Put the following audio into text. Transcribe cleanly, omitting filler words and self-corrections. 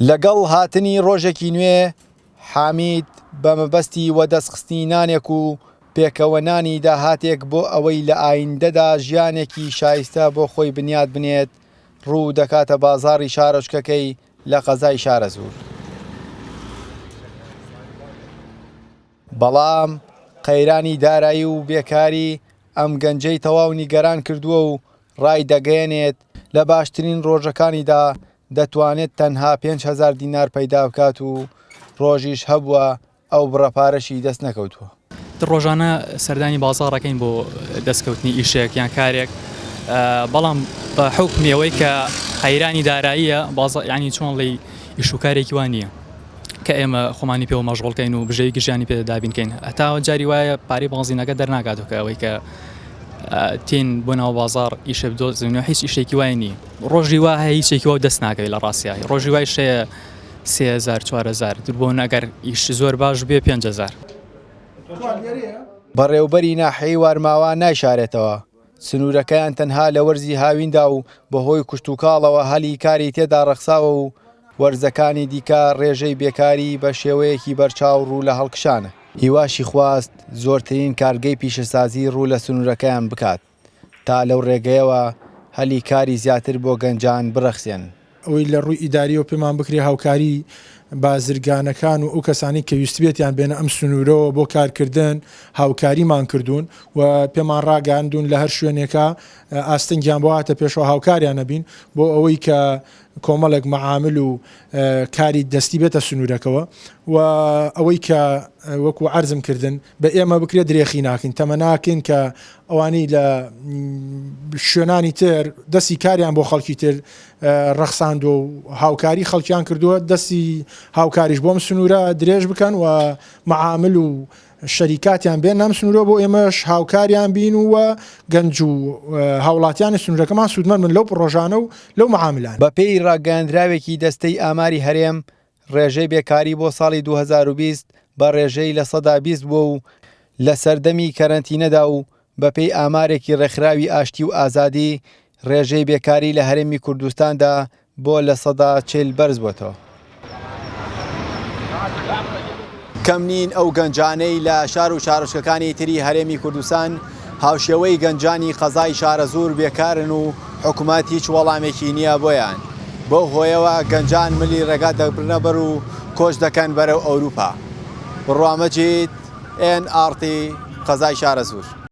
لەگەڵ هاتنی ڕۆژێکی نوێ حامید بە مەبەستی وەدەستخستنی نانێک و پێکەوەنانی داهاتێک بۆ ئەوەی لە ئایندەدا ژیانێکی شایستە بۆ خۆی بنیاد بنێت ڕوو دەکاتە بازاڕی شارۆچکەکەی لە قەزای شارەزور. بەڵام قەیرانی دارایی و بێکاری ئەم گەنجەی تەواو نیگەران کردووە و ڕای دەگەیەنێت لە باشترین ڕۆژەکانیدا دەتوانێت تەنها 5,000 دینار پەیدا بکات و ڕۆژیش هەبووە ئەو بڕەپارەشی دەست نەکەوتووە. ڕۆژانە سەردانی بازاڕەکەین بۆ دەستکەوتنی ئیشێک یان کارێک، بەڵام بە حکمیەوەی کە قەیرانی داراییە ینی چۆن ڵێی ئیش و کارێکی وان نییە کە ئێمە خۆمانی پێوە مەژغوڵکەین و بژەیەکی ژیانی پێ دابینکەین. هەتا جاری وایە پارەی بازینەکە دەرناکاتەوە کە ئەوەی کە تین بۆ ناو بازار ئیشە بدۆزینەوە هیچ ئیشێکی وای نییە. ڕۆژی وا هەیە هیچێکی وا دەست ناکەوێت لە ڕاستیایی. ڕۆژی وای شەیە 3,000-4,000 بۆ ئەگەر ئیش زۆر باش بێ 5,000. بەڕێوبەری ناحەیەی وارماوە نایشارێتەوە. سنوورەکەیان تەنها لە وەرزی هاویندا و بەهۆی کوشت و کاڵەوە هەلی کاری تێدا ڕەخساوە و وەرزەکانی دیکە ڕێژەی بێکاری بە شێوەیەکی بەرچاو ڕوو لە هەڵکشانە. هیواشی خواست زۆرترین کارگەی پیشەسازی ڕوو لە سنوورەکەیان بکات تا لەو ڕێگەیەوە هەلی کاری زیاتر بۆ گەنجان بڕەخسێن. ئەوەی لە ڕووی ئیداریەوە پێمان بکرێ هاوکاری بازرگانەکان و ئەو کەسانی کە ویستبێتیان بێنە ئەم سنوورەوە بۆ کارکردن هاوکاریمان کردوون و پێمان ڕاگەاندون لە هەر شوێنێکە ئاستەنگیان بۆ هاتە پێشەوە هاوکاریان نەبین بۆ ئەوەی کە کۆمەڵێک مەعامل و کاری دەستی بێتە سنوورەکەوە و ئەوەی کە وەکو عەرزم کردن بە ئێمە بکرێت درێخی ناکەین، تەمە ناکەین کە ئەوانەی لە شوێنانی تر دەستی کاریان بۆ خەڵکی تر ڕەخساند و هاوکاری خەڵکیان کردووە دەستی هاوکاریش بۆم سنوورە درێژ بکەن و مەعامل و شەریکاتیان بێن نام سنوورە بۆ ئێمەش هاوکاریان بین و گەنج و هاوڵاتیانی سنوورەکەمان سوودمەند من لەو ڕۆژانە و لەو مەعاملان. بە پێی ڕاگەاندراوێکی دەستەی ئاماری هەرێم ڕێژەی بێکاری بۆ ساڵی 2020 بە ڕێژەی لە 120 بووە و لە سەردەمی کەرەنتینەدا و بە پێی ئامارێکی ڕێکخراوی ئاشتی و ئازادی ڕێژەی بێکاری لە هەرێمی کوردستاندا بۆ لە 140 بەرز بووەتەوە. کەم نین ئەو گەنجانەی لە شار و شارۆچکەکانی تری هەرێمی کوردستان هاوشێوەی گەنجانی قەزای شارەزور بێکارن و حکوومەت هیچ وەڵامێکی نییە بۆیان. بۆ هۆیەوە گەنجان ملی ڕێگا دەبرنە بەر و کۆچ دەکەن بەرەو ئەوروپا. بڕوا مەجید NRT قەزای شارەزور.